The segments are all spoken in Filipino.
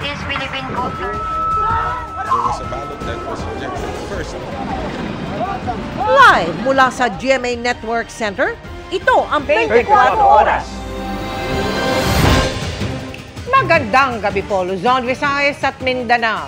is Philippine voter. There was a ballot that was rejected first. Live mula sa GMA Network Center, ito ang 24 Oras. Magandang gabi po, Luzon, Visayas at Mindanao.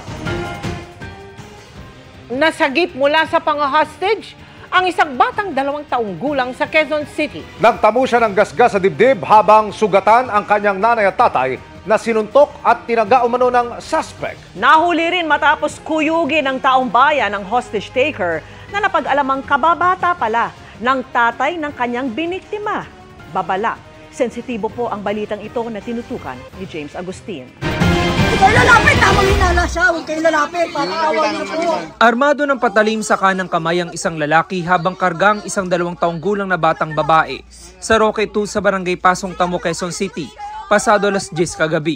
Nasagip mula sa pang-hostage ang isang batang 2 taong gulang sa Quezon City. Nagtamo siya ng gasgas sa dibdib habang sugatan ang kanyang nanay at tatay na sinuntok at tinaga umano ng suspect. Nahuli rin matapos kuyugin ng taong bayan ng hostage taker na napag-alamang kababata pala ng tatay ng kanyang biniktima. Babala. Sensitibo po ang balitang ito na tinutukan ni James Agustin. Huwag kayo lalapit! Tamang hinala siya! Huwag kayo lalapit! Parang niyo po! Armado ng patalim sa kanang kamay ang isang lalaki habang kargang isang 2 taong gulang na batang babae sa Roque 2 sa Barangay Pasong Tamo, Quezon City, pasado alas 10 kagabi.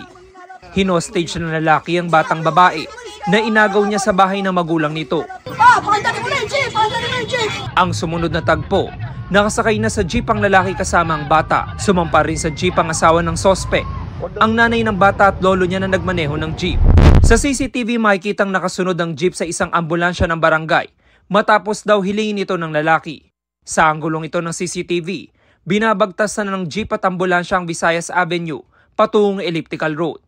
Hinostage ng lalaki ang batang babae na inagaw niya sa bahay ng magulang nito. Pakandali mo na yung jeep! Pakandali mo yung jeep! Ang sumunod na tagpo, nakasakay na sa jeep ang lalaki kasama ang bata. Sumampa rin sa jeep ang asawa ng sospek, ang nanay ng bata at lolo niya na nagmaneho ng jeep. Sa CCTV makikitang nakasunod ang jeep sa isang ambulansya ng barangay matapos daw hilingin ito ng lalaki. Sa anggulong ito ng CCTV, binabagtas na ng jeep at ambulansya ang Visayas Avenue patungong Elliptical Road.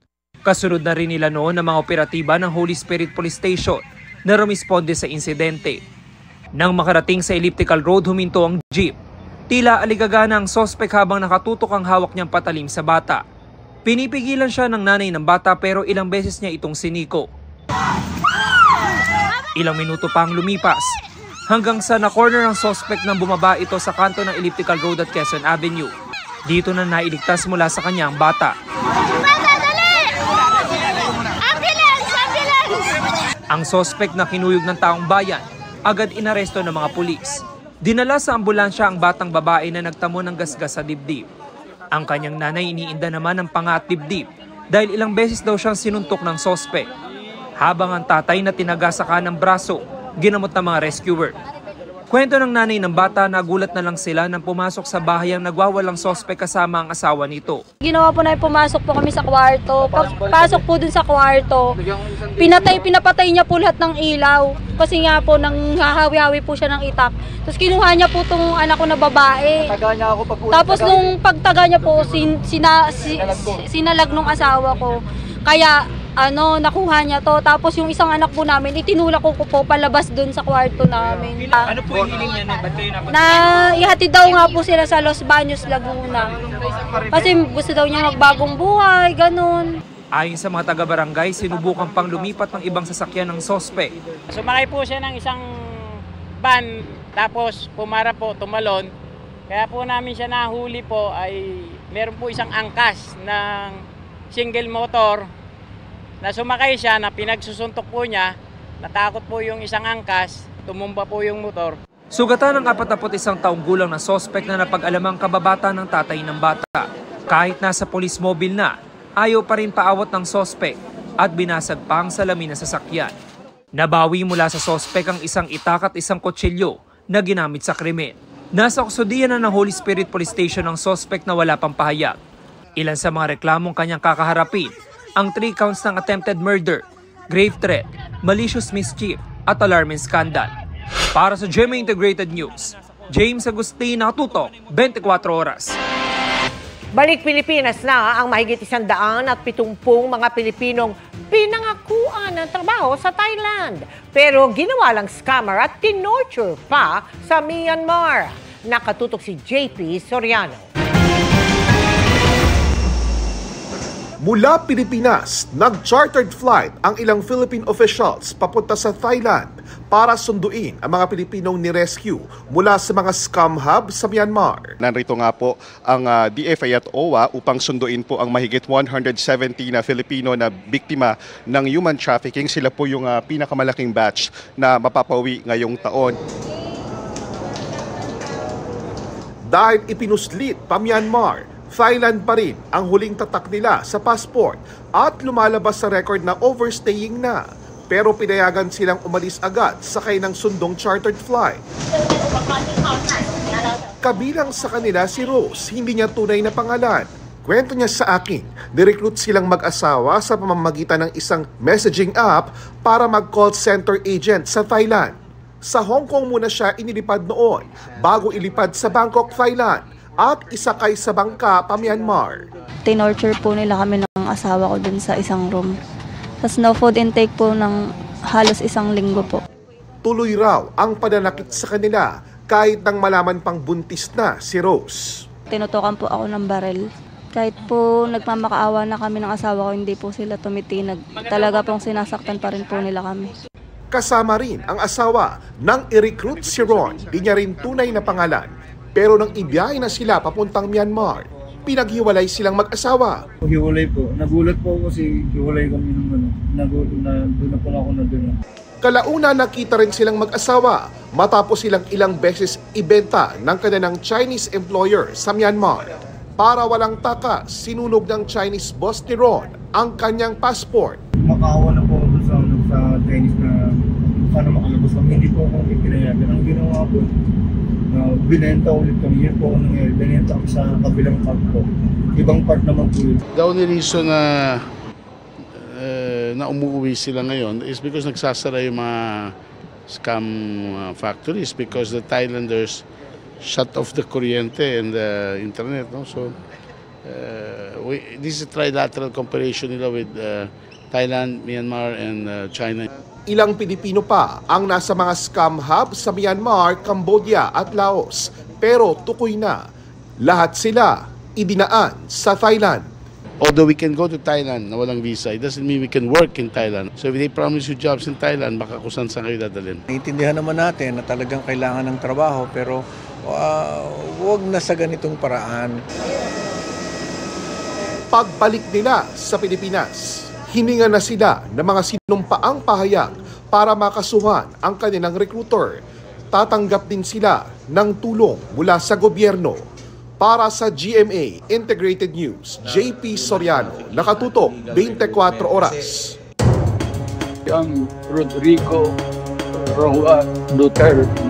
Kasunod na rin nila noon ang mga operatiba ng Holy Spirit Police Station na rumisponde sa insidente. Nang makarating sa Elliptical Road, huminto ang jeep. Tila aligagana ang sospek habang nakatutok ang hawak niyang patalim sa bata. Pinipigilan siya ng nanay ng bata pero ilang beses niya itong siniko. Ilang minuto pa ang lumipas hanggang sa na-corner ang sospek nang bumaba ito sa kanto ng Elliptical Road at Quezon Avenue. Dito na nailigtas mula sa kanya ang bata. Ang sospek na kinuyog ng taong bayan, agad inaresto ng mga pulis. Dinala sa ambulansya ang batang babae na nagtamo ng gasgas sa dibdib. Ang kanyang nanay iniinda naman ng panga at dibdib dahil ilang beses daw siyang sinuntok ng sospek. Habang ang tatay na tinaga sa kanang braso, ginamot ng mga rescuer. Kwento ng nanay ng bata, nagulat na lang sila nang pumasok sa bahay ang nagwawalang sospek kasama ang asawa nito. Ginawa po na pumasok po kami sa kwarto. Pagpasok po dun sa kwarto, pinapatay niya po lahat ng ilaw. Kasi nga po nang hahawi-hawi po siya ng itak. Tapos kinuha niya po itong anak ko na babae. Tapos nung pagtaga niya po, sinalag nung asawa ko. Kaya nakuha niya to. Tapos yung isang anak po namin, itinulak ko po palabas dun sa kwarto namin. Ano po yung hiling niya? Na ihatid daw nga po sila sa Los Baños, Laguna. Kasi gusto daw niya magbagong buhay, ganun. Ayon sa mga taga-barangay, sinubukan pang lumipat ng ibang sasakyan ng sospek. Sumakay po siya ng isang van, tapos pumara po, tumalon. Kaya po namin siya nahuli po ay meron po isang angkas ng single motor na sumakay siya, na pinagsusuntok po niya, natakot po yung isang angkas, tumumba po yung motor. Sugatan ng 41 taong gulang na sospek na napag-alamang kababata ng tatay ng bata. Kahit nasa police mobile na, ayaw pa rin paawat ng sospek at binasag pa ang salamin ng sasakyan. Nabawi mula sa sospek ang isang itak at isang kutsilyo na ginamit sa krimen. Nasa kustudiyan na ng Holy Spirit Police Station ang sospek na wala pang pahayag. Ilan sa mga reklamong kanyang kakaharapin, ang 3 counts ng attempted murder, grave threat, malicious mischief at alarming scandal. Para sa GMA Integrated News, James Agustin, nakatutok, 24 Oras. Balik Pilipinas na ang mahigit 170 mga Pilipinong pinangakuan ng trabaho sa Thailand. Pero ginawa lang scammer at tinorture pa sa Myanmar. Nakatutok si JP Soriano. Mula Pilipinas, nag-chartered flight ang ilang Philippine officials papunta sa Thailand para sunduin ang mga Pilipinong ni-rescue mula sa mga scam hub sa Myanmar. Narito nga po ang DFA at OWA upang sunduin po ang mahigit 170 na Filipino na biktima ng human trafficking. Sila po yung pinakamalaking batch na mapapauwi ngayong taon. Dahil ipinuslit pa Myanmar, Thailand pa rin ang huling tatak nila sa passport at lumalabas sa record na overstaying na. Pero pinayagan silang umalis agad sakay ng sundong chartered flight. Kabilang sa kanila si Rose, hindi niya tunay na pangalan, Kwento niya sa akin, nirecruit silang mag-asawa sa pamamagitan ng isang messaging app para mag-call center agent sa Thailand. Sa Hong Kong muna siya inilipad noon bago ilipad sa Bangkok, Thailand at isakay sa bangka pa Myanmar. Tinorture po nila kami ng asawa ko dun sa isang room. Tapos no food intake po ng halos 1 linggo po. Tuloy raw ang pananakit sa kanila kahit nang malaman pang buntis na si Rose. Tinutukan po ako ng barel. Kahit po nagmamakaawa na kami ng asawa ko, hindi po sila tumitinag. Talaga pong sinasaktan pa rin po nila kami. Kasama rin ang asawa nang i-recruit si Ron, di niya rin tunay na pangalan. Pero nang ibiyahe na sila papuntang Myanmar, pinaghiwalay silang mag-asawa. Hiwalay po. Nagulat po kasi hiwalay kami ng doon na po ako na doon. Kalauna nakita rin silang mag-asawa matapos silang ilang beses ibenta ng kanilang Chinese employer sa Myanmar. Para walang taka, sinunog ng Chinese boss ni Ron ang kanyang passport. Makaawa na po ako sa Chinese na sana makalabas kami. Hindi po ako pinayagan. Ang ginawa po, binenta ulit kami. Yan po ako nangyari. Binenta ako sa kabilang part po. Ibang part naman po yun. The only reason na umuwi sila ngayon is because nagsasara yung mga scam factories because the Thailanders shut off the kuryente and the internet, no? So this is a trilateral cooperation nila with Thailand, Myanmar and China. Ilang Pilipino pa ang nasa mga scam hub sa Myanmar, Cambodia at Laos. Pero tukoy na, lahat sila idinaan sa Thailand. Although we can go to Thailand na walang visa, it doesn't mean we can work in Thailand. So if they promise you jobs in Thailand, baka kung saan kayo dadalhin. Naintindihan naman natin na talagang kailangan ng trabaho, pero huwag na sa ganitong paraan. Pagbalik nila sa Pilipinas, hininga na sila ng mga sinumpaang pahayag para makasuhan ang kanilang recruiter. Tatanggap din sila ng tulong mula sa gobyerno. Para sa GMA Integrated News, JP Soriano, nakatutok 24 oras. Ang Rodrigo Roa Duterte.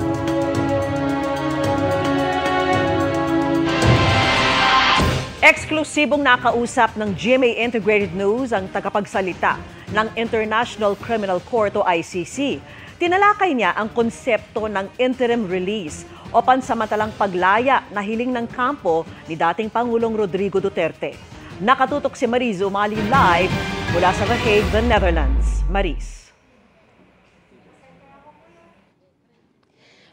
Eksklusibong nakausap ng GMA Integrated News ang tagapagsalita ng International Criminal Court o ICC. Tinalakay niya ang konsepto ng interim release o pansamantalang paglaya na hiling ng kampo ni dating Pangulong Rodrigo Duterte. Nakatutok si Maris Umali live mula sa The Hague, the Netherlands. Maris.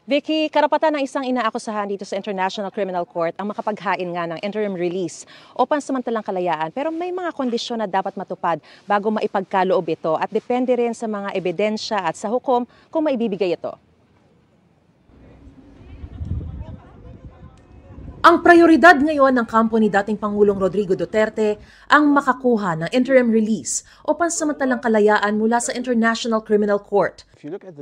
Vicky, karapatan ng isang inaakusahan dito sa International Criminal Court ang makapaghain nga ng interim release o pansamantalang kalayaan. Pero may mga kondisyon na dapat matupad bago maipagkaloob ito at depende rin sa mga ebidensya at sa hukom kung maibibigay ito. Ang prioridad ngayon ng kampo ni dating Pangulong Rodrigo Duterte ang makakuha ng interim release o pansamantalang kalayaan mula sa International Criminal Court.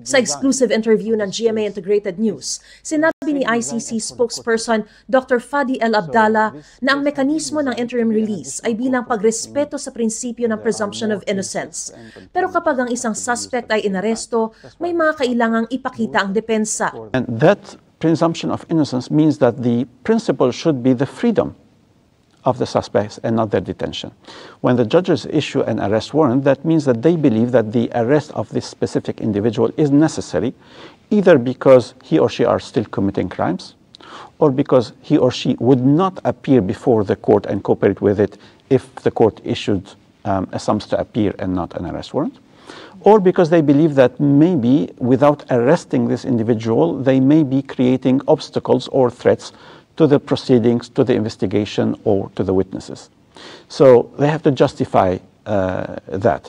Sa exclusive interview ng GMA Integrated News, sinabi ni ICC spokesperson Dr. Fadi El Abdallah na ang mekanismo ng interim release ay bilang pagrespeto sa prinsipyo ng presumption of innocence. Pero kapag ang isang suspect ay inaresto, may mga kailangang ipakita ang depensa. And that presumption of innocence means that the principle should be the freedom of the suspects and not their detention. When the judges issue an arrest warrant, that means that they believe that the arrest of this specific individual is necessary, either because he or she are still committing crimes, or because he or she would not appear before the court and cooperate with it if the court issued a summons to appear and not an arrest warrant, or because they believe that maybe without arresting this individual, they may be creating obstacles or threats to the proceedings, to the investigation, or to the witnesses. So they have to justify that.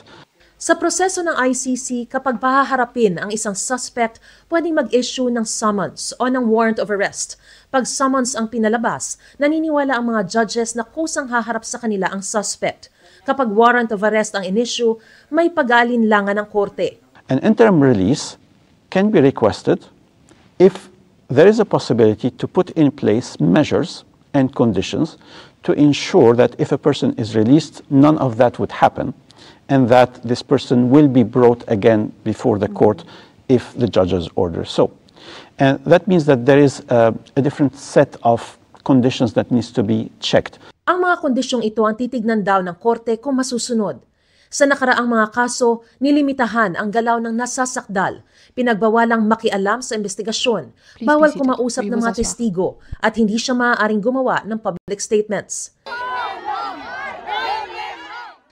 Sa proseso ng ICC, kapag pahaharapin ang isang suspect, pwedeng mag-issue ng summons o ng warrant of arrest. Pag summons ang pinalabas, naniniwala ang mga judges na kusang haharap sa kanila ang suspect. Kapag warrant of arrest ang in-issue, may pag-aalinlangan ng korte. An interim release can be requested if there is a possibility to put in place measures and conditions to ensure that if a person is released, none of that would happen, and that this person will be brought again before the court if the judges order so. And that means that there is a different set of conditions that needs to be checked. Ang mga kondisyong ito ang titignan daw ng korte kung masusunod. Sa nakaraang mga kaso, nilimitahan ang galaw ng nasasakdal, pinagbawalang makialam sa investigasyon, bawal kumausap ng mga testigo at hindi siya maaaring gumawa ng public statements.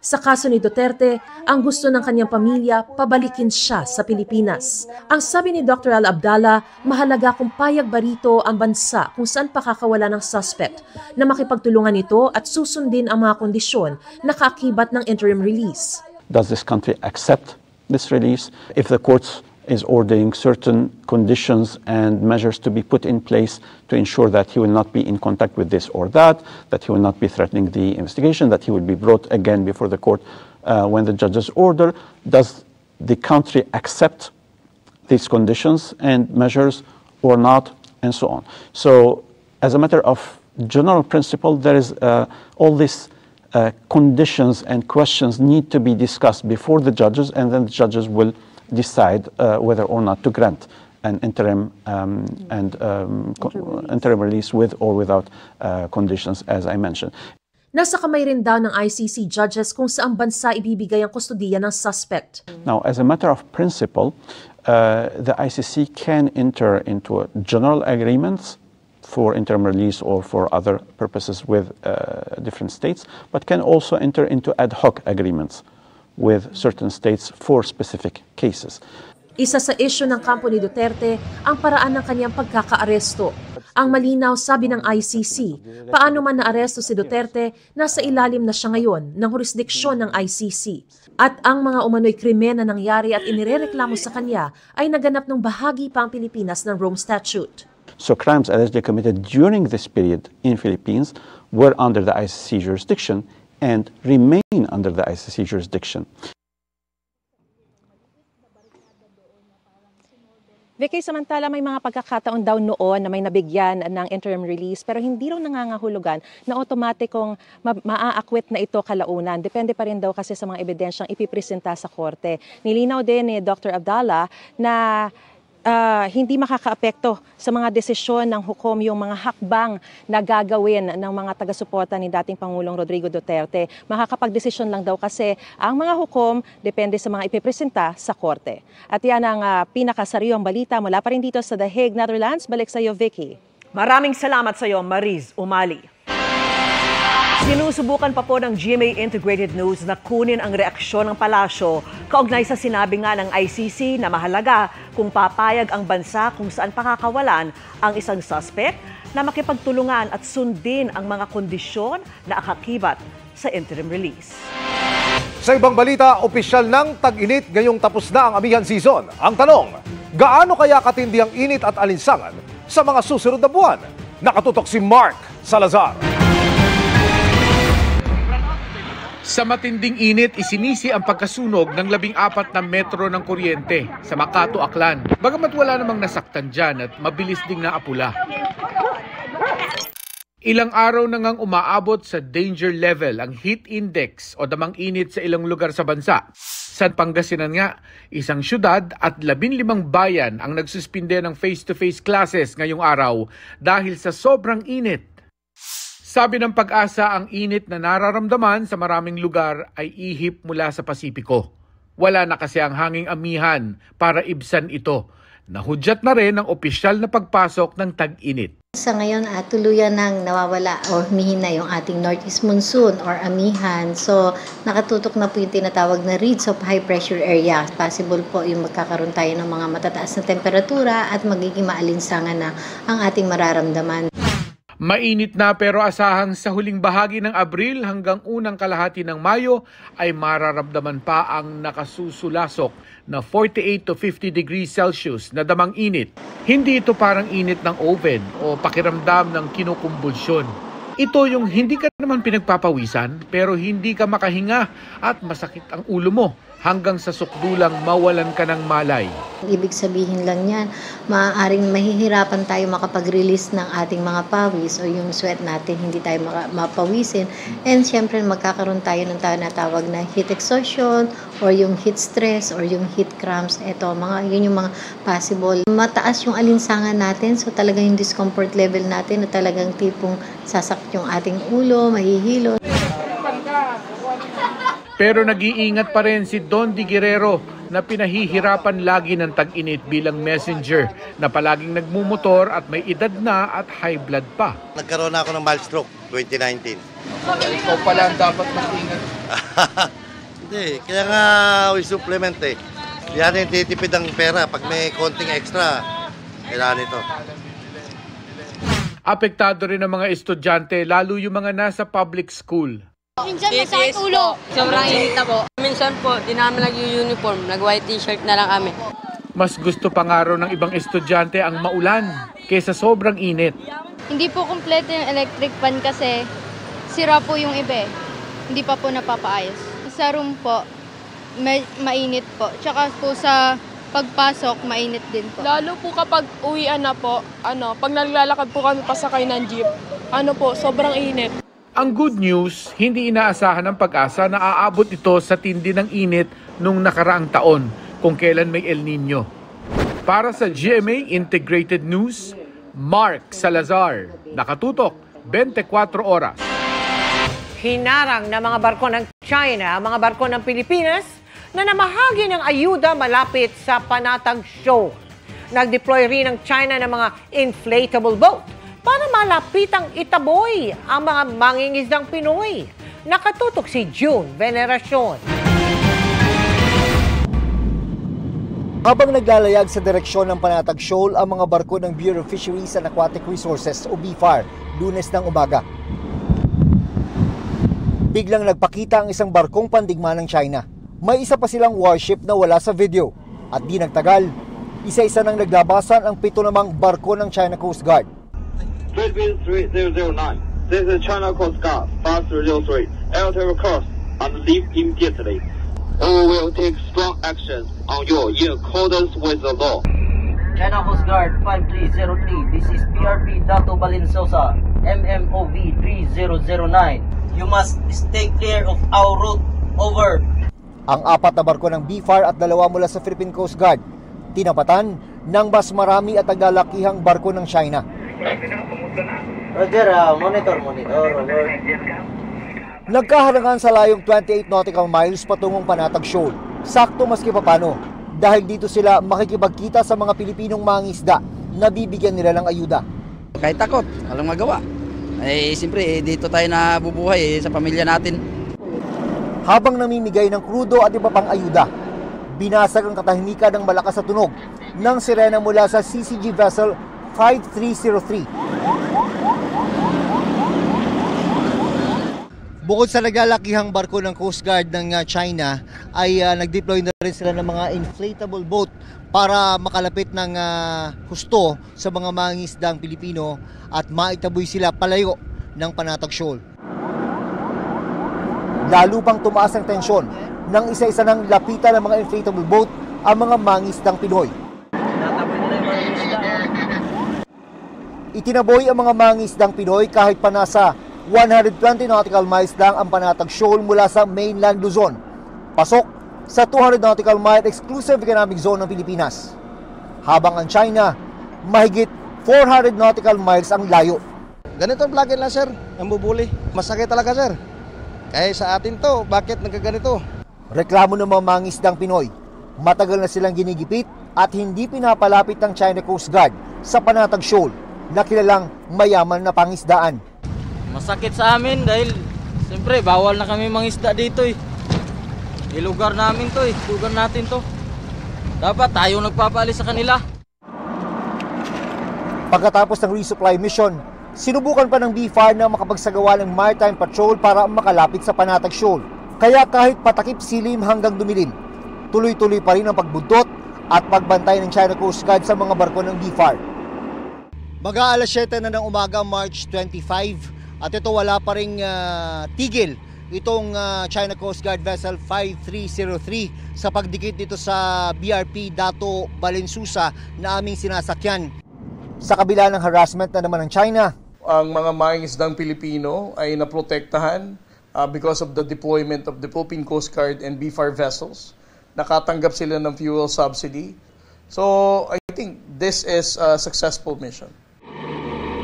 Sa kaso ni Duterte, ang gusto ng kanyang pamilya, pabalikin siya sa Pilipinas. Ang sabi ni Dr. Al Abdallah, mahalaga kung payag ba rito ang bansa kung saan pakakawala ng suspect na makipagtulungan ito at susundin ang mga kondisyon na kaakibat ng interim release. Does this country accept this release? If the courts is ordering certain conditions and measures to be put in place to ensure that he will not be in contact with this or that he will not be threatening the investigation, that he will be brought again before the court when the judges order. Does the country accept these conditions and measures or not, and so on. So as a matter of general principle, there is all these conditions and questions need to be discussed before the judges, and then the judges will decide whether or not to grant an interim interim release with or without conditions, as I mentioned. Nasa kamay rin daw ng ICC judges kung saang bansa ibibigay ang kustodiya ng suspect. Now, as a matter of principle, the ICC can enter into general agreements for interim release or for other purposes with different states, but can also enter into ad hoc agreements with certain states for specific cases. Isa sa isyu ng kampo ni Duterte ang paraan ng kanyang pagkakaaresto. Ang malinaw, sabi ng ICC, paano man naaresto si Duterte, nasa ilalim na siya ngayon ng jurisdiksyon ng ICC. At ang mga umano'y krimen na nangyari at inirereklamo sa kanya ay naganap ng bahagi pa ang Pilipinas ng Rome Statute. So crimes allegedly committed during this period in Philippines were under the ICC jurisdiction and remain under the ICC jurisdiction. Vicky, samantala may mga pagkakataon daw noon na may nabigyan ng interim release pero hindi raw nangangahulugan na otomatikong maaakwit na ito kalaunan. Depende pa rin daw kasi sa mga ebidensyang ipipresenta sa korte. Nilinaw din ni Dr. Abdallah na hindi makakaapekto sa mga desisyon ng hukom yung mga hakbang na gagawin ng mga taga-suporta ni dating Pangulong Rodrigo Duterte. Makakapag-desisyon lang daw kasi ang mga hukom depende sa mga ipipresenta sa korte. At yan ang pinakasariwang balita mula pa rin dito sa The Hague, Netherlands. Balik sa iyo, Vicky. Maraming salamat sa iyo, Mariz Umali. Sinusubukan pa po ng GMA Integrated News na kunin ang reaksyon ng palasyo kaugnay sa sinabi nga ng ICC na mahalaga kung papayag ang bansa kung saan pakakawalan ang isang suspect na makipagtulungan at sundin ang mga kondisyon na akakibat sa interim release. Sa ibang balita, opisyal ng tag-init ngayong tapos na ang amihan season. Ang tanong, gaano kaya katindi ang init at alinsangan sa mga susunod na buwan? Nakatutok si Mark Salazar. Sa matinding init, isinisi ang pagkasunog ng 14 na metro ng kuryente sa Makato, Aklan. Bagamat wala namang nasaktan dyan at mabilis ding naapula. Ilang araw na ngang umaabot sa danger level ang heat index o damang init sa ilang lugar sa bansa. Sa Pangasinan nga, isang syudad at 15 bayan ang nagsuspinde ng face-to-face classes ngayong araw dahil sa sobrang init. Sabi ng Pag-asa, ang init na nararamdaman sa maraming lugar ay ihip mula sa Pasipiko. Wala na kasi ang hanging amihan para ibsan ito. Nahudyat na rin ang opisyal na pagpasok ng tag-init. Sa ngayon, tuluyan nang nawawala o humihina yung ating northeast monsoon or amihan. So, nakatutok na po yung tinatawag na reeds of high pressure area. Possible po yung magkakaroon tayo ng mga matataas na temperatura at magiging maalinsangan na ang ating mararamdaman. Mainit na pero asahang sa huling bahagi ng Abril hanggang unang kalahati ng Mayo ay mararamdaman pa ang nakasusulasok na 48 to 50 degrees Celsius na damang init. Hindi ito parang init ng oven o pakiramdam ng kinukumbulsyon. Ito yung hindi ka naman pinagpapawisan pero hindi ka makahinga at masakit ang ulo mo hanggang sa sukdulang mawalan ka ng malay. Ibig sabihin lang yan, maaaring mahihirapan tayo makapag-release ng ating mga pawis o yung sweat natin, hindi tayo mapawisin. And syempre magkakaroon tayo ng tinatawag na heat exhaustion or yung heat stress or yung heat cramps. Ito, yun yung mga possible. Mataas yung alinsangan natin, so talagang yung discomfort level natin na talagang tipong sasaktan yung ating ulo, mahihilo. Pero nag-iingat pa rin si Don Di Guerrero na pinahihirapan lagi ng tag-init bilang messenger na palaging nagmumotor at may edad na at high blood pa. Nagkaroon ako ng mild stroke 2019. Ikaw pala ang dapat mag-ingat. Hindi, kaya nga we supplement eh. Hindi natin titipid ang pera. Pag may konting extra, kailangan ito. Apektado rin ang mga estudyante, lalo yung mga nasa public school. Minsan masakit ulo. Sobrang init na po. Minsan po, di namin nag-uniform. Nag-white t-shirt na lang kami. Mas gusto pa nga raw ng ibang estudyante ang maulan kaysa sobrang init. Hindi po kompleto yung electric fan kasi sira po yung iba. Hindi pa po napapaayos. Sa room po, mainit po. Tsaka po sa pagpasok, mainit din po. Lalo po kapag uwian na po, pag naglalakad po kami pasakay ng jeep, sobrang init. Ang good news, hindi inaasahan ng Pag-asa na aabot ito sa tindi ng init nung nakaraang taon kung kailan may El Nino. Para sa GMA Integrated News, Mark Salazar, nakatutok 24 oras. Hinarang na mga barko ng China ang mga barko ng Pilipinas na namahagi ng ayuda malapit sa Panatag Shoal. Nag-deploy rin ng China ng mga inflatable boat para malapitang itaboy ang mga mangingisdang Pinoy. Nakatutok si June Veneracion. Habang naglalayag sa direksyon ng Panatag Shoal ang mga barko ng Bureau of Fisheries and Aquatic Resources o BFAR, Lunes ng umaga. Biglang nagpakita ang isang barkong pandigma ng China. May isa pa silang warship na wala sa video. At di nagtagal, isa-isa nang naglabasan ang 7 namang barko ng China Coast Guard. Philippines 3009. This is China Coast Guard 5303. Airtail cross and leave immediately. We will take strong action on you in accordance with the law. China Coast Guard 5303. This is PRP Dato Balinsosa, MMOV 3009. You must stay clear of our route. Over. Ang 4 na barko ng BFAR at 2 mula sa Philippine Coast Guard, tinapatan ng mas marami at naglalakihang barko ng China. Roger, monitor. Over. Nagkaharangan sa layong 28 nautical miles patungong Panatag Shoal. Sakto maski papano, dahil dito sila makikipagkita sa mga Pilipinong mangingisda na bibigyan nila ng ayuda. Kahit takot, walang magawa. Siyempre, dito tayo nabubuhay sa pamilya natin. Habang namimigay ng krudo at iba pang ayuda, binasag ang katahimikan ng malakas na tunog ng sirena mula sa CCG vessel 5303. Bukod sa naglalakihang barko ng Coast Guard ng China, ay nag-deploy na rin sila ng mga inflatable boat para makalapit ng husto sa mga mangingisdang Pilipino at maitaboy sila palayo ng Panatag Shoal. Lalo pang tumaas ang tensyon nang isa-isa ng lapitan ng mga inflatable boat ang mga mangingisdang Pinoy. Itinaboy ang mga mangingisdang Pinoy kahit pa nasa 120 nautical miles lang ang Panatag Shoal mula sa mainland Luzon, pasok sa 200 nautical mile exclusive economic zone ng Pilipinas. Habang ang China, mahigit 400 nautical miles ang layo. Ganito ang plugin lang, sir, ang bubuli. Masakit talaga, sir. Eh sa atin to, bakit nagkaganito? Reklamo ng mga mangingisdang Pinoy. Matagal na silang ginigipit at hindi pinapalapit ng China Coast Guard sa Panatag Shoal na kilalang mayaman na pangisdaan. Masakit sa amin dahil siyempre bawal na kami mangisda dito eh. Lugar namin to eh, lugar natin to. Dapat tayo nagpapaalis sa kanila. Pagkatapos ng resupply mission, sinubukan pa ng BFAR na makapagsagawa ng maritime patrol para makalapit sa Panatag Shoal. Kaya kahit patakip silim hanggang dumilim, tuloy-tuloy pa rin ang pagbuntot at pagbantay ng China Coast Guard sa mga barko ng BFAR. Mag-aalas 7 na ng umaga, March 25, at ito wala pa ring tigil itong China Coast Guard Vessel 5303 sa pagdikit dito sa BRP Dato Balinsusa na aming sinasakyan. Sa kabila ng harassment na naman ng China, ang mga mangingisdang Pilipino ay naprotektahan because of the deployment of the Philippine Coast Guard and BFAR vessels. Nakatanggap sila ng fuel subsidy. So I think this is a successful mission.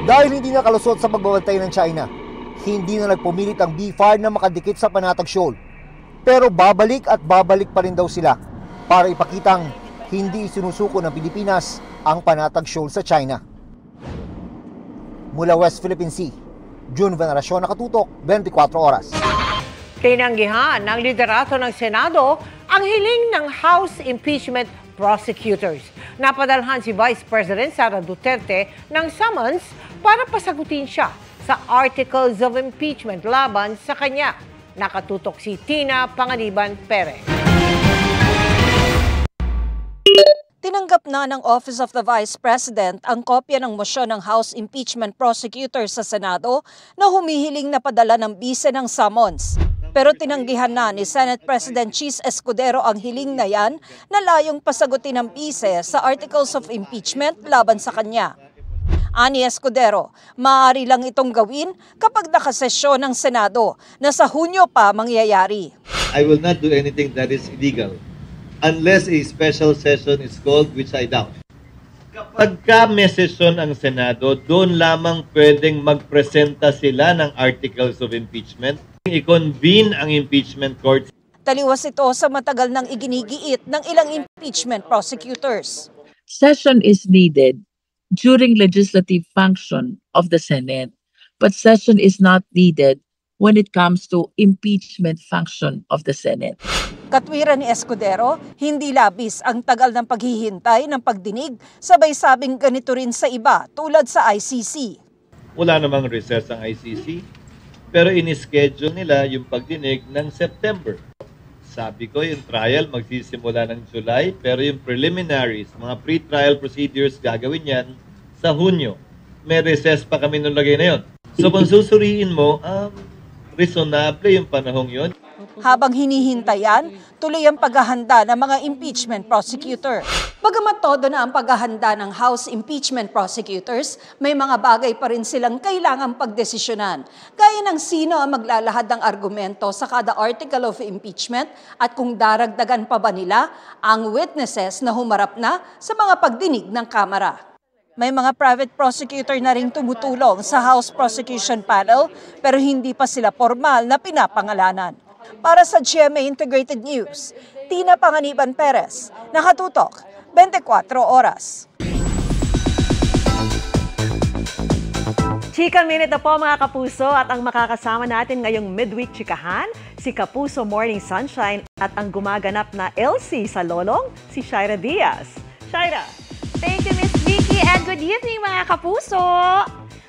Dahil hindi nakalusot sa pagbabantay ng China, Hindi na nagpumilit ang BFAR na makadikit sa Panatag Shoal. Pero babalik at babalik pa rin daw sila para ipakitang hindi sinusuko ng Pilipinas ang Panatag Shoal sa China. Mula West Philippine Sea, June Veneracion, Nakatutok, 24 Oras. Tinanggihan ng liderato ng Senado ang hiling ng House Impeachment Prosecutors. Napadalhan si Vice President Sara Duterte ng summons para pasagutin siya sa Articles of Impeachment laban sa kanya. Nakatutok si Tina Panganiban Perez. Tinanggap na ng Office of the Vice President ang kopya ng mosyon ng House Impeachment Prosecutors sa Senado na humihiling na padala ng bise ng summons. Pero tinanggihan na ni Senate President Chis Escudero ang hiling na yan na layong pasagutin ng bise sa Articles of Impeachment laban sa kanya. Ani Escudero, maaari lang itong gawin kapag nakasesyon ng Senado na sa Hunyo pa mangyayari. I will not do anything that is illegal unless a special session is called, which I doubt. Kapag may session ang Senado, doon lamang pwedeng magpresenta sila ng Articles of Impeachment. I-convene ang impeachment court. Taliwas ito sa matagal nang iginigiit ng ilang impeachment prosecutors. Session is needed during legislative function of the Senate, but session is not needed when it comes to impeachment function of the Senate. Katwiran ni Escudero, hindi labis ang tagal ng paghihintay ng pagdinig, sabay sabing ganito rin sa iba tulad sa ICC. Wala namang recess ang ICC, pero in-schedule nila yung pagdinig ng September. Sabi ko, yung trial magsisimula ng July, pero yung preliminaries, mga pre-trial procedures, gagawin yan sa Hunyo. May recess pa kami nung lagay na yun. So kung susuriin mo, reasonable yung panahong yun. Habang hinihintayan, tuloy ang paghahanda ng mga impeachment prosecutor. Bagamat todo na ang paghahanda ng House Impeachment Prosecutors, may mga bagay pa rin silang kailangang pagdesisyonan, gaya ng sino ang maglalahad ng argumento sa kada article of impeachment at kung daragdagan pa ba nila ang witnesses na humarap na sa mga pagdinig ng Kamara. May mga private prosecutor na ring tumutulong sa House Prosecution Panel pero hindi pa sila formal na pinapangalanan. Para sa GMA Integrated News, Tina Panganiban Perez, Nakatutok, 24 Oras. Chika Minute na po mga kapuso at ang makakasama natin ngayong midweek chikahan, si Kapuso Morning Sunshine at ang gumaganap na LC sa Lolong, si Shaira Diaz. Shaira! Thank you, Miss Vicky, and good evening mga kapuso!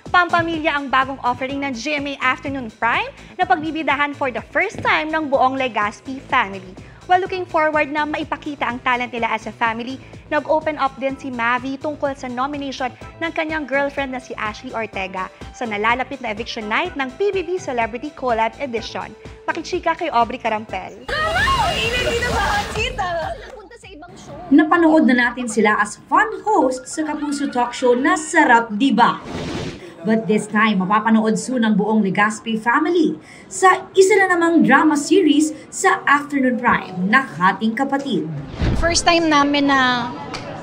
Pampamilya ang bagong offering ng GMA Afternoon Prime na pagbibidahan for the first time ng buong Legaspi family. While looking forward na maipakita ang talent nila as a family, nag-open up din si Mavi tungkol sa nomination ng kanyang girlfriend na si Ashley Ortega sa nalalapit na eviction night ng PBB Celebrity Collab Edition. Pakichika kay Aubrey Carampel. Napanood na natin sila as fun host sa Kapuso Talk Show na Sarap Diba? But this time, mapapanood soon ang buong Legaspi family sa isa na namang drama series sa Afternoon Prime na Hating Kapatid. First time namin na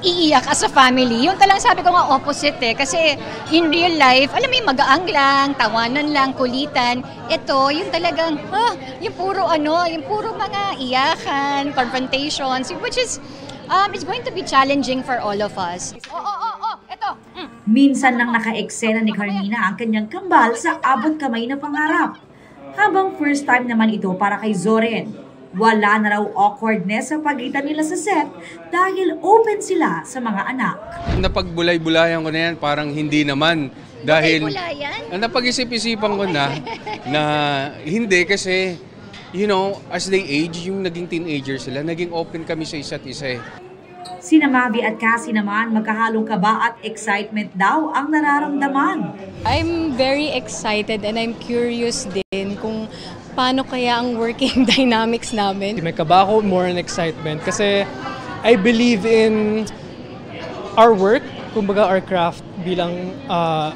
iiyak as a family. Yung talang sabi ko nga opposite kasi in real life, alam mo yung magaang lang, tawanan lang, kulitan. Ito, yung talagang, yung puro mga iyakan, confrontations, which is, it's going to be challenging for all of us. Ito. Minsan lang naka-eksena ni Carmina ang kanyang kambal sa abot kamay na pangarap. Habang first time naman ito para kay Zoren. Wala na raw awkwardness sa pagitan nila sa set dahil open sila sa mga anak. Napagbulay-bulayan ko na yan, parang hindi naman. Dahil napag-isip-isipan ko na hindi kasi, you know, as they age, yung naging teenager sila, naging open kami sa isa't isa. Sina Mavi at Cassie naman magkahalong kaba at excitement daw ang nararamdaman. I'm very excited and I'm curious din kung paano kaya ang working dynamics namin. May kaba ako, more in excitement kasi I believe in our work, kumbaga our craft bilang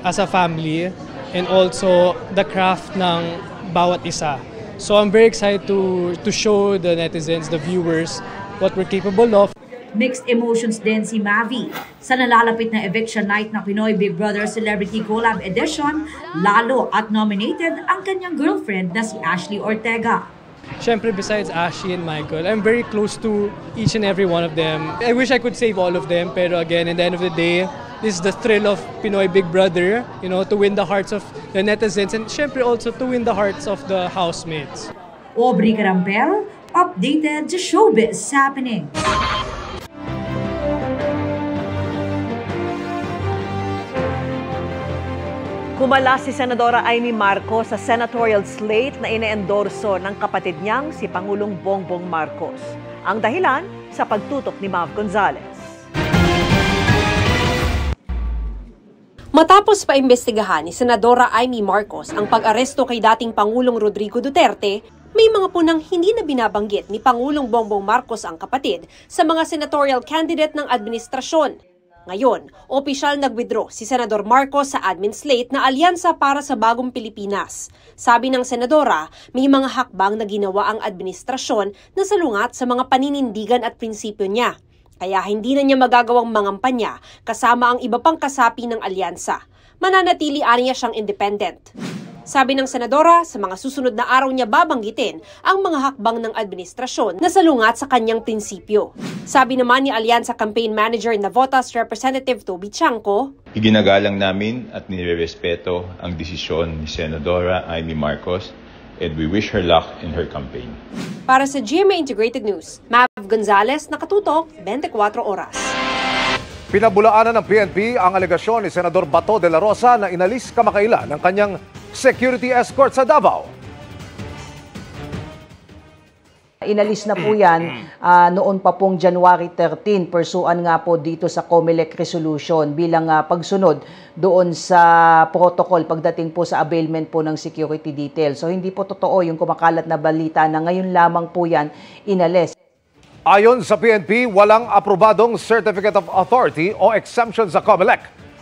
as a family and also the craft ng bawat isa. So I'm very excited to show the netizens, the viewers, what we're capable of. Mixed emotions din si Mavi sa nalalapit na eviction night ng Pinoy Big Brother Celebrity Collab Edition, lalo at nominated ang kanyang girlfriend na si Ashley Ortega. Siyempre, besides Ashley and Michael, I'm very close to each and every one of them. I wish I could save all of them, pero again, in the end of the day, this is the thrill of Pinoy Big Brother, you know, to win the hearts of the netizens and siyempre also to win the hearts of the housemates. Aubrey Carampel, updated sa Showbiz Happening. Kumala si Senadora Amy Marcos sa senatorial slate na ine-endorso ng kapatid niyang si Pangulong Bongbong Marcos. Ang dahilan sa pagtutok ni Mav Gonzalez. Matapos paimbestigahan ni Senadora Amy Marcos ang pag-aresto kay dating Pangulong Rodrigo Duterte, may mga punang hindi na binabanggit ni Pangulong Bongbong Marcos ang kapatid sa mga senatorial candidate ng administrasyon. Ngayon, opisyal nag-withdraw si Senador Marcos sa admin slate na alyansa para sa bagong Pilipinas. Sabi ng senadora, may mga hakbang na ginawa ang administrasyon na salungat sa mga paninindigan at prinsipyo niya. Kaya hindi na niya magagawang mangampanya kasama ang iba pang kasapi ng alyansa. Mananatili aniya siyang independent. Sabi ng senadora, sa mga susunod na araw niya babanggitin ang mga hakbang ng administrasyon na salungat sa kanyang prinsipyo. Sabi naman ni Alyansa Campaign Manager Navotas Representative Toby Chanco, iginagalang namin at nirerespeto ang desisyon ni Senadora Amy Marcos and we wish her luck in her campaign. Para sa GMA Integrated News, Mav Gonzalez, nakatutok, 24 oras. Pinabulaanan ng PNP ang alegasyon ni Senador Bato de la Rosa na inalis kamakailan ng kanyang security escort sa Davao. Inalis na po yan noon pa pong January 13. Pursuan nga po dito sa COMELEC resolution bilang pagsunod doon sa protocol pagdating po sa availment po ng security detail. So hindi po totoo yung kumakalat na balita na ngayon lamang po yan inalis. Ayon sa PNP, walang aprobadong Certificate of Authority o exemption sa COMELEC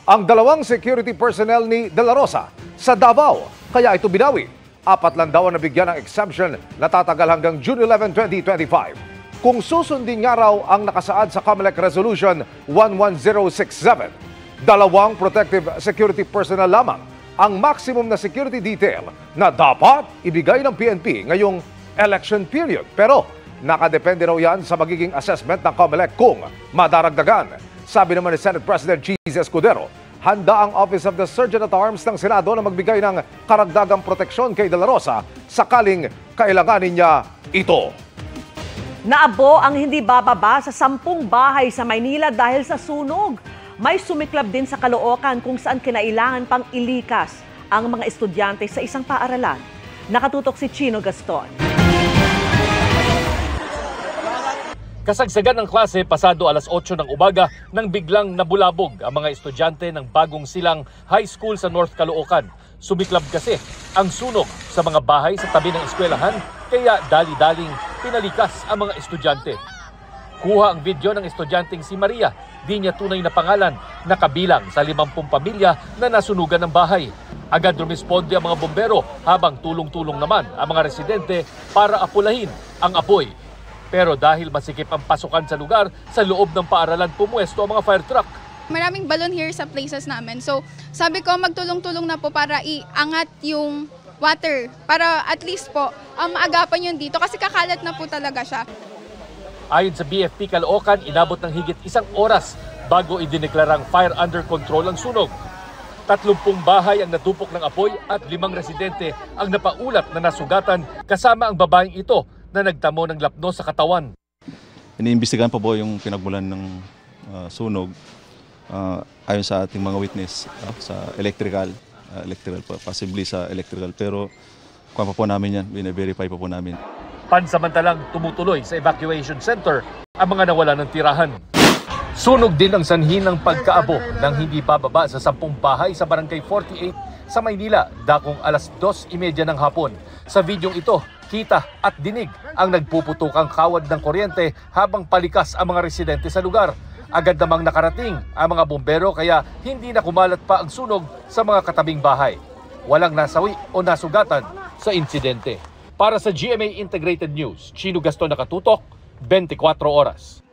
ang dalawang security personnel ni De La Rosa sa Davao. Kaya ito binawi. 4 lang daw ang nabigyan ng exemption na tatagal hanggang June 11, 2025. Kung susundin nga raw ang nakasaad sa COMELEC Resolution 11067, 2 protective security personnel lamang ang maximum na security detail na dapat ibigay ng PNP ngayong election period. Pero nakadepende raw yan sa magiging assessment ng COMELEC kung madaragdagan. Sabi naman ni Senate President Cheese Escudero, handa ang Office of the Sergeant at Arms ng Senado na magbigay ng karagdagang proteksyon kay De La Rosa sakaling kailanganin niya ito. Naabo ang hindi bababa sa 10 bahay sa Maynila dahil sa sunog. May sumiklab din sa Caloocan kung saan kinailangan pang ilikas ang mga estudyante sa isang paaralan. Nakatutok si Chino Gaston. Kasagsagan ng klase pasado alas 8 ng umaga nang biglang nabulabog ang mga estudyante ng Bagong Silang High School sa North Caloocan. Sumiklab kasi ang sunog sa mga bahay sa tabi ng eskwelahan kaya dali-daling pinalikas ang mga estudyante. Kuha ang video ng estudyanteng si Maria, di niya tunay na pangalan, nakabilang sa 50 pamilya na nasunugan ng bahay. Agad rumisponde ang mga bombero habang tulong-tulong naman ang mga residente para apulahin ang apoy. Pero dahil masikip ang pasukan sa lugar, sa loob ng paaralan pumuesto ang mga fire truck. Maraming balon here sa places namin. So sabi ko magtulong-tulong na po para iangat yung water. Para at least po maagapan yun dito kasi kakalat na po talaga siya. Ayon sa BFP Caloocan, inabot ng higit 1 oras bago idineklarang fire under control ang sunog. 30 bahay ang natupok ng apoy at 5 residente ang napaulat na nasugatan kasama ang babaeng ito na nagtamo ng lapno sa katawan. Iniimbestigahan pa po yung pinagmulan ng sunog ayon sa ating mga witness sa electrical possibly sa electrical, pero kuha pa po namin yan, bine-verify pa po namin. Pansamantalang tumutuloy sa evacuation center ang mga nawala ng tirahan. Sunog din ang sanhi ng pagkaabo ng hindi bababa sa 10 bahay sa Barangay 48 sa Maynila dakong alas 2:30 ng hapon. Sa videong ito, kita at dinig ang nagpuputukang kawad ng kuryente habang palikas ang mga residente sa lugar. Agad namang nakarating ang mga bombero kaya hindi na kumalat pa ang sunog sa mga katabing bahay. Walang nasawi o nasugatan sa insidente. Para sa GMA Integrated News, Chino Gaston, nakatutok, 24 oras.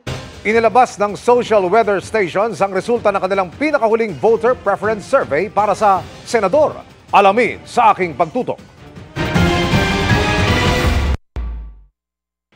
Inilabas ng social weather stations ang resulta ng kanilang pinakahuling voter preference survey para sa senador. Alamin sa aking pagtutok.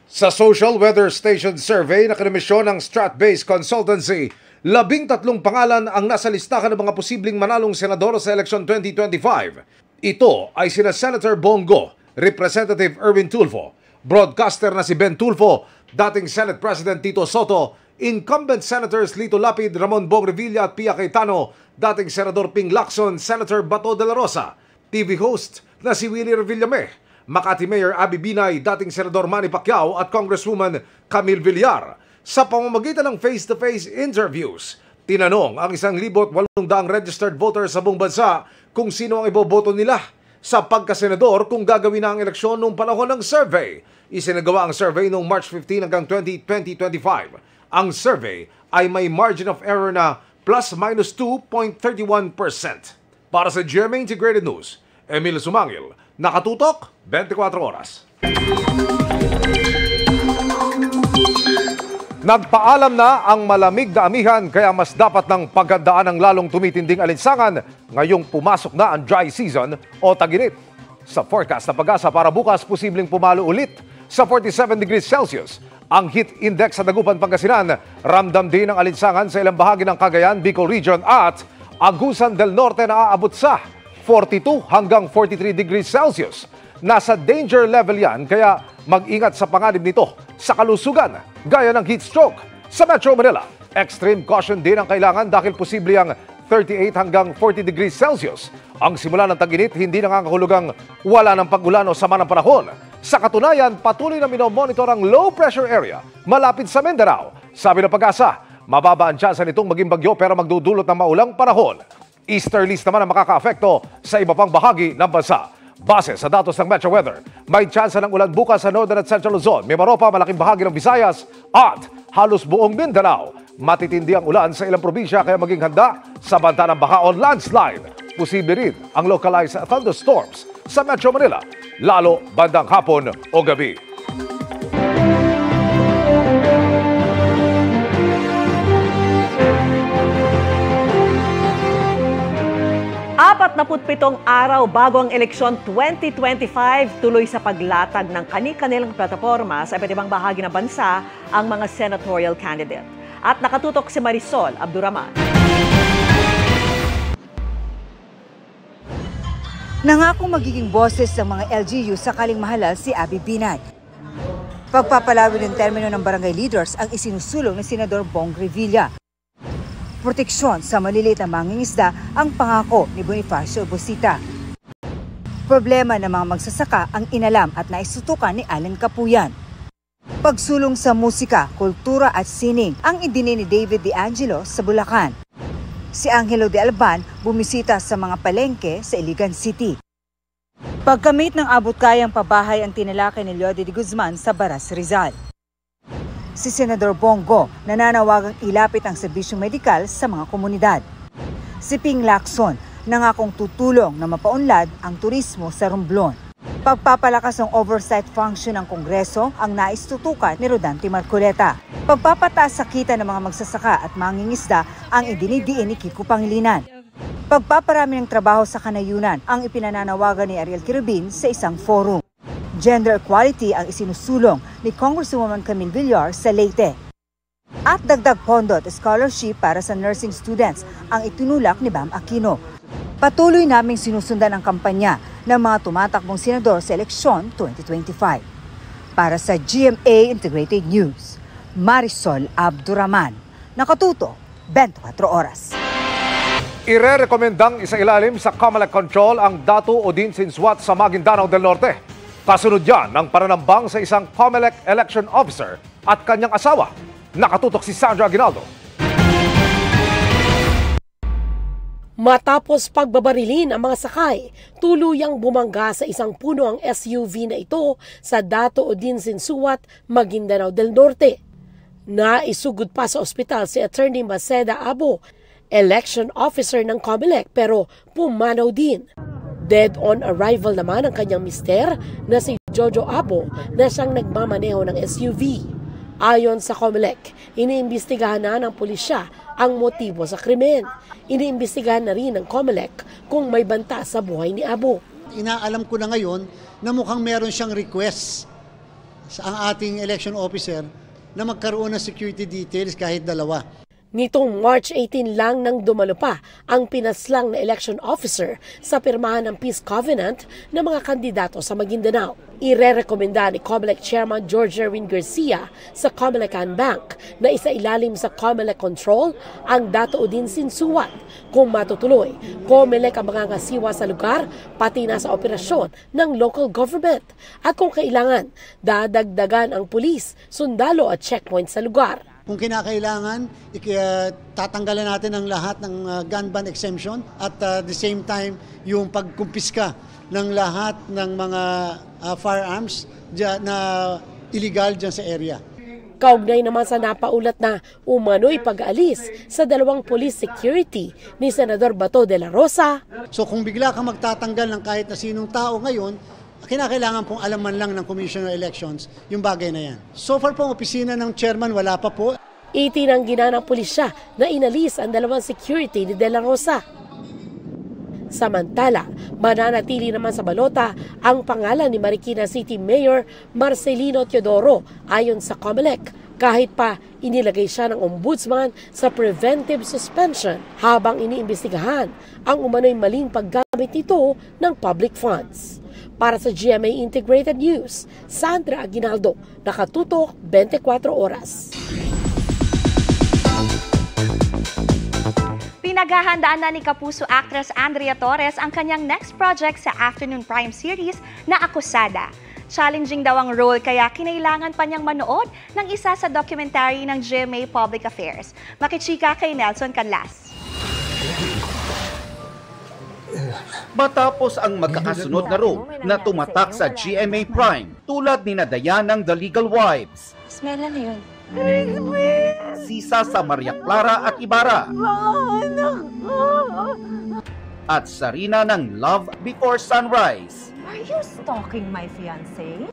Sa social weather station survey na kinomisyon ng Strat-based consultancy, 13 pangalan ang nasa listahan ng mga posibleng manalong senador sa eleksyon 2025. Ito ay sina Senator Bongo, Representative Erwin Tulfo, broadcaster na si Ben Tulfo, dating Senate President Tito Soto, incumbent Senators Lito Lapid, Ramon Bong Revilla at Pia Cayetano, dating Senador Ping Lacson, Senator Bato de la Rosa, TV host na si Willie Revillame, Makati Mayor Abby Binay, dating Senador Manny Pacquiao at Congresswoman Camille Villar. Sa pamamagitan ng face-to-face interviews, tinanong ang 1,800 registered voters sa buong bansa kung sino ang iboboto nila sa pagkasenador kung gagawin na ang eleksyon noong panahon ng survey. Isinagawa ang survey noong March 15 hanggang 2025. Ang survey ay may margin of error na plus-minus 2.31%. Para sa GMA Integrated News, Emil Sumangil, nakatutok 24 oras. Nagpaalam na ang malamig na amihan kaya mas dapat ng paghandaan ng lalong tumitinding alinsangan ngayong pumasok na ang dry season o tag-init. Sa forecast na Pag-asa para bukas, posibleng pumalo ulit sa 47 degrees Celsius. Ang heat index sa Dagupan, Pangasinan, ramdam din ang alinsangan sa ilang bahagi ng Cagayan, Bicol Region at Agusan del Norte na aabot sa 42 hanggang 43 degrees Celsius. Nasa danger level yan kaya mag-ingat sa panganib nito sa kalusugan gaya ng heat stroke. Sa Metro Manila, extreme caution din ang kailangan dahil posible ang 38 hanggang 40 degrees Celsius. Ang simula ng tag-init hindi nangangahulugang wala ng pag-ulan o sama ng panahon. Sa katunayan, patuloy na minomonitor ang low pressure area malapit sa Mindanao. Sabi ng Pag-asa, mababa ang tsansa nitong maging bagyo pero magdudulot ng maulang panahon. Easterlies naman ang makakaapekto sa iba pang bahagi ng bansa. Base sa datos ng Metro Weather, may tsansa ng ulan bukas sa Northern at Central Luzon, Mimaropa, malaking bahagi ng Visayas at halos buong Mindanao. Matitindi ang ulan sa ilang probinsya kaya maging handa sa banta ng baha o landslide. Posible rin ang localized thunderstorms sa Metro Manila, lalo bandang hapon o gabi. Apat na 17 araw bago ang eleksyon 2025, tuloy sa paglatag ng kani-kanilang plataforma sa iba't ibang bahagi ng bansa ang mga senatorial candidate. At nakatutok si Marisol Abduraman. Nangako magiging boses ng mga LGU sakaling mahalal si Abby Binay. Pagpapalawin ng termino ng barangay leaders ang isinusulong ni Senador Bong Revilla. Proteksyon sa maliliit na mangingisda ang pangako ni Bonifacio Busita. Problema ng mga magsasaka ang inalam at naisutukan ni Alan Capuyan. Pagsulong sa musika, kultura at sining ang idini ni David De Angelo sa Bulacan. Si Angelo de Alban bumisita sa mga palengke sa Iligan City. Pagkamit ng abot-kayang pabahay ang tinalakay ni Leody de Guzman sa Baras, Rizal. Si Senador Bongo nananawagang ilapit ang serbisyong medikal sa mga komunidad. Si Ping Lacson nangakong tutulong na mapaunlad ang turismo sa Romblon. Pagpapalakas ng oversight function ng Kongreso ang naistutukan ni Rodante Marcoleta. Pagpapataas sa kita ng mga magsasaka at mangingisda ang idinidiin ni Kiko Pangilinan. Pagpaparami ng trabaho sa kanayunan ang ipinananawagan ni Ariel Quirubin sa isang forum. Gender equality ang isinusulong ni Congresswoman Camille Villar sa Leyte. At dagdag pondo at scholarship para sa nursing students ang itinulak ni Bam Aquino. Patuloy naming sinusundan ang kampanya ng mga tumatakbong senador sa eleksyon 2025. Para sa GMA Integrated News, Marisol Abduraman. Nakatuto, 24 oras. Ire-rekomendang isailalim sa COMELEC control ang Datu Odin Sinswat sa Maguindanao del Norte. Kasunod yan ng pananambang sa isang COMELEC election officer at kanyang asawa. Nakatutok si Sandra Aguinaldo. Matapos pagbabarilin ang mga sakay, tuluyang bumangga sa isang puno ang SUV na ito sa Datu Odin Sinswat, Maguindanao del Norte. Naisugod pa sa ospital si Attorney Maceda Abo, election officer ng COMELEC, pero pumanaw din. Dead on arrival naman ang kanyang mister na si Jojo Abo na siyang nagmamaneho ng SUV. Ayon sa COMELEC, iniimbestigahan na ng pulisya ang motibo sa krimen. Iniimbestigahan na rin ng COMELEC kung may banta sa buhay ni Abu. Inaalam ko na ngayon na mukhang meron siyang request sa ating election officer na magkaroon ng security details kahit dalawa. Nitong March 18 lang nang dumalo pa ang pinaslang na election officer sa pirmahan ng Peace Covenant ng mga kandidato sa Maguindanao. Irerekomenda ni COMELEC Chairman George Erwin Garcia sa Comelecan Bank na isailalim sa COMELEC control ang Dato Odin Sinsuat. Kung matutuloy, COMELEC ang mangangasiwa sa lugar pati na sa operasyon ng local government. At kung kailangan, dadagdagan ang pulis, sundalo at checkpoint sa lugar. Kung kinakailangan, tatanggalan natin ang lahat ng gun ban exemption at the same time yung pagkumpiska ng lahat ng mga firearms na illegal dyan sa area. Kaugnay naman sa napaulat na umano'y pag-alis sa dalawang police security ni Senador Bato de la Rosa. So kung bigla kang magtatanggal ng kahit na sinong tao ngayon, kinakailangan pong alaman lang ng Commissioner Elections yung bagay na yan. So far po, opisina ng chairman wala pa po. Itinanggi na ng pulisya na inalis ang dalawang security ni De La Rosa. Samantala, mananatili naman sa balota ang pangalan ni Marikina City Mayor Marcelino Teodoro ayon sa COMELEC kahit pa inilagay siya ng ombudsman sa preventive suspension habang iniimbestigahan ang umano'y maling paggamit nito ng public funds. Para sa GMA Integrated News, Sandra Aguinaldo, nakatutok 24 oras. Pinaghahandaan na ni Kapuso actress Andrea Torres ang kanyang next project sa Afternoon Prime series na Akusada. Challenging daw ang role kaya kinailangan pa niyang manood ng isa sa documentary ng GMA Public Affairs. Makichika kay Nelson Canlas. Matapos ang magkakasunod na role na tumatak sa GMA Prime tulad ni Dayan ng The Legal Wives, Smell na yun. Sisa sa Maria Clara at Ibarra, at Sarina ng Love Before Sunrise. Are you stalking my fiancé?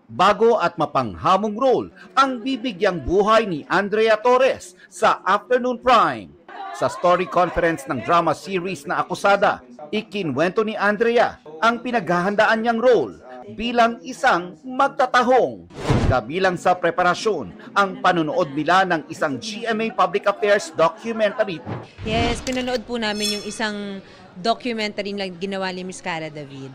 Bago at mapanghamong role ang bibigyang buhay ni Andrea Torres sa Afternoon Prime. Sa story conference ng drama series na Akusada, ikinwento ni Andrea ang pinaghahandaan niyang role bilang isang magtatahong. Kabilang sa preparasyon ang panonood nila ng isang GMA Public Affairs documentary. Yes, pinanood po namin yung isang documentary na ginawa ni Miss Cara David.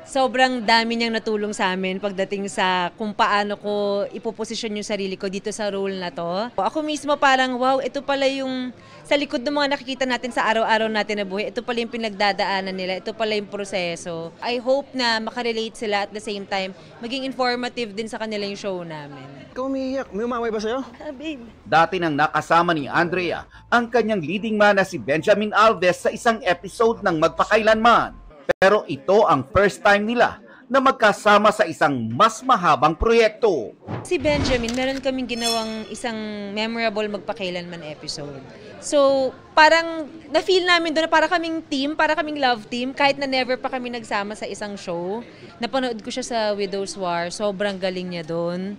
Sobrang dami niyang natulong sa amin pagdating sa kung paano ko ipoposisyon yung sarili ko dito sa role na to. Ako mismo parang, wow, ito pala yung sa likod ng mga nakikita natin sa araw-araw natin na buhay. Ito pala yung pinagdadaanan nila. Ito pala yung proseso. I hope na makarelate sila at the same time, maging informative din sa kanila yung show namin. Ikaw umiiyak. May umaway ba sa'yo? Babe. Dati nang nakasama ni Andrea ang kanyang leading man na si Benjamin Alves sa isang episode ng Magpakailanman. Pero ito ang first time nila na magkasama sa isang mas mahabang proyekto. Si Benjamin, meron kaming ginawang isang memorable Magpakailanman episode. So, parang na-feel namin doon na para kaming team, para kaming love team, kahit na never pa kami nagsama sa isang show. Napanood ko siya sa Widow's War, sobrang galing niya doon.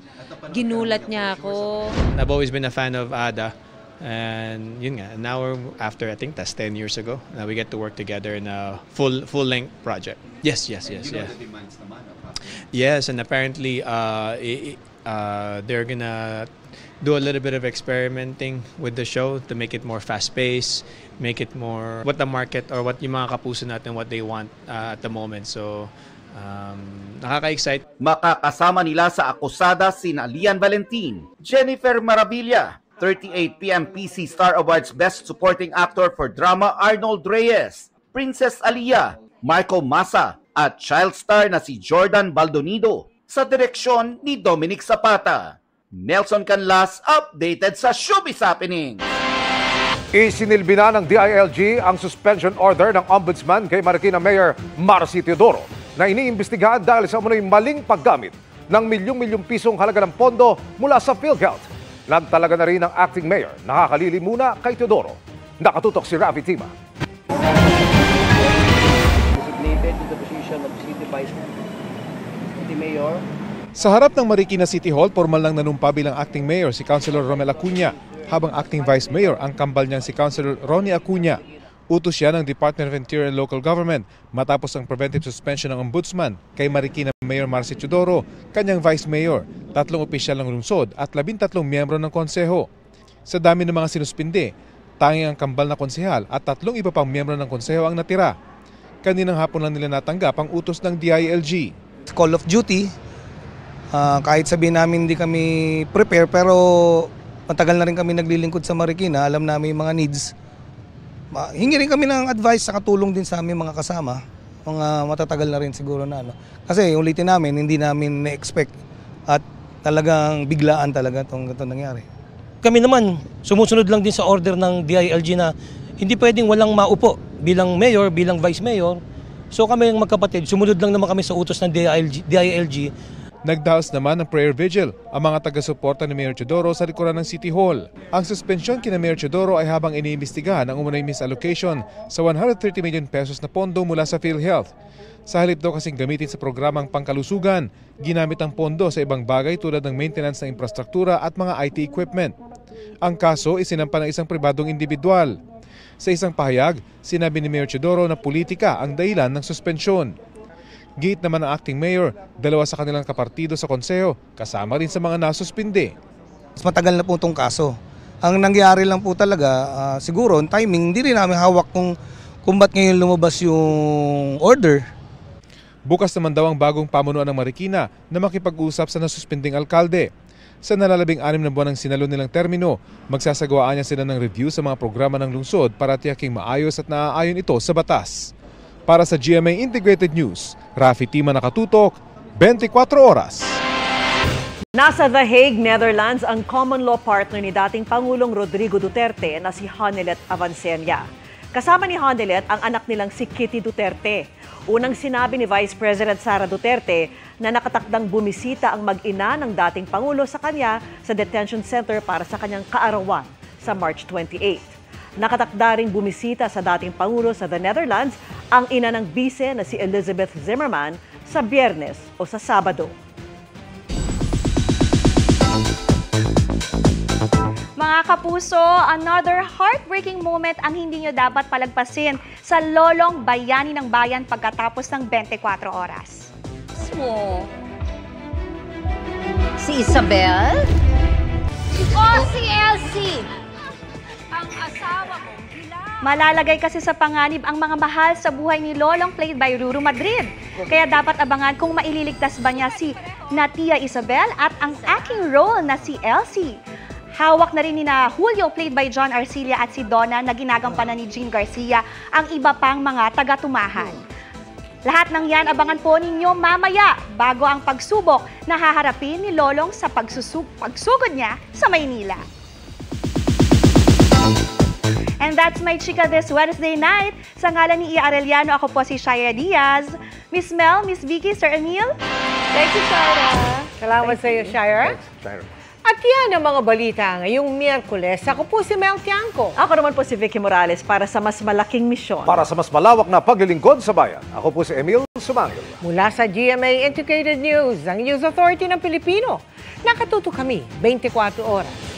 Ginulat niya ako. I've always been a fan of Ada. And yun nga, now we're after, I think that's 10 years ago, now we get to work together in a full-length project. Yes. Yes, and apparently they're gonna do a little bit of experimenting with the show to make it more fast-paced, make it more what the market or what yung mga kapuso natin, what they want at the moment. So, nakaka-excite. Makakasama nila sa Akusada sina Lian Valentin, Jennifer Maravilla, 38 PMPC Star Awards Best Supporting Actor for Drama Arnold Reyes, Princess Aliyah, Marco Massa, at child star na si Jordan Baldonido sa direksyon ni Dominic Zapata. Nelson Canlas, updated sa Showbiz Happening. Isinilbi na ng DILG ang suspension order ng Ombudsman kay Marikina Mayor Marcy Teodoro na iniimbestigahan dahil sa umunoy maling paggamit ng milyong-milyong pisong halaga ng pondo mula sa PhilHealth. Nagtalaga na rin ang acting mayor. Nakakalili muna kay Teodoro. Nakatutok si Ravi Tima. Designated to the position of City Mayor Sa harap ng Marikina City Hall, formal lang nanumpa bilang acting mayor si Councilor Romel Acuña, habang acting vice mayor ang kambal niyang si Councilor Ronnie Acuña. Utos siya ng Department of Interior and Local Government matapos ang preventive suspension ng Ombudsman kay Marikina Mayor Marcy Teodoro, kanyang vice mayor, 3 opisyal ng lungsod at 13 miyembro ng konseho. Sa dami ng mga sinuspinde, tanging ang kambal na konsehal at 3 iba pang miyembro ng konseho ang natira. Kaninang hapon lang nila natanggap ang utos ng DILG. Call of duty, kahit sabihin namin hindi kami prepare, pero matagal na rin kami naglilingkod sa Marikina, alam namin yung mga needs. Hingi rin kami ng advice sa katulong din sa aming mga kasama, mga matatagal na rin siguro na. Kasi ulitin namin, hindi namin na-expect at talagang biglaan talaga itong nangyari. Kami naman, sumusunod lang din sa order ng DILG na hindi pwedeng walang maupo bilang mayor, bilang vice mayor. So kami yung magkapatid, sumunod lang naman kami sa utos ng DILG. Nagdaos naman ng prayer vigil ang mga taga-suporta ni Mayor Teodoro sa likuran ng City Hall. Ang suspensyon kina Mayor Teodoro ay habang iniimbestigahan ang umunay misallocation sa 130 million pesos na pondo mula sa PhilHealth. Sa halip daw kasing gamitin sa programang pangkalusugan, ginamit ang pondo sa ibang bagay tulad ng maintenance ng infrastruktura at mga IT equipment. Ang kaso isinampa ng isang pribadong individual. Sa isang pahayag, sinabi ni Mayor Teodoro na politika ang dahilan ng suspensyon. Giit naman ng acting mayor, 2 sa kanilang kapartido sa konseho, kasama rin sa mga nasuspinde. Mas matagal na po itong kaso. Ang nangyari lang po talaga, siguro, ang timing, hindi rin namin hawak kung ba't ngayon lumabas yung order. Bukas naman daw ang bagong pamunuan ng Marikina na makipag-usap sa nasuspinding alkalde. Sa nalalabing 6 na buwan ng sinalo nilang termino, magsasagawaan niya sila ng review sa mga programa ng lungsod para tiyaking maayos at naaayon ito sa batas. Para sa GMA Integrated News, Rafi Tima nakatutok, 24 oras. Nasa The Hague, Netherlands, ang common law partner ni dating Pangulong Rodrigo Duterte na si Hanilet Avancenia. Kasama ni Hanilet ang anak nilang si Kitty Duterte. Unang sinabi ni Vice President Sara Duterte na nakatakdang bumisita ang mag-ina ng dating Pangulo sa kanya sa detention center para sa kanyang kaarawan sa March 28. Nakatakda ring bumisita sa dating Pangulo sa The Netherlands ang ina ng bise na si Elizabeth Zimmerman sa Biyernes o sa Sabado. Mga kapuso, another heartbreaking moment ang hindi nyo dapat palagpasin sa lolong bayani ng bayan pagkatapos ng 24 oras. Mo. Si Isabel? O si Elsie? Ang asawa mo. Malalagay kasi sa panganib ang mga mahal sa buhay ni Lolong played by Ruru Madrid. Kaya dapat abangan kung maililigtas ba niya si Natia Isabel at ang acting role na si Elsie. Hawak na rin ni na Julio played by John Arcilla at si Donna na ginagampanan ni Jean Garcia ang iba pang mga taga-tumahan. Lahat ng yan abangan po ninyo mamaya bago ang pagsubok na haharapin ni Lolong sa pagsugod niya sa Maynila. And that's my chika this Wednesday night. Sa ngalan ni Ia Arellano, ako po si Shira Diaz. Miss Mel, Miss Vicky, Sir Emil. Thank you, Shira. Salamat sa iyo, Shira. At yan ang mga balita ngayong Miyerkules. Ako po si Mel Tiangco. Ako naman po si Vicky Morales para sa mas malaking misyon. Para sa mas malawak na paglilingkod sa bayan, ako po si Emil Sumangil. Mula sa GMA Integrated News, ang News Authority ng Pilipino. Nakatuto kami 24 oras.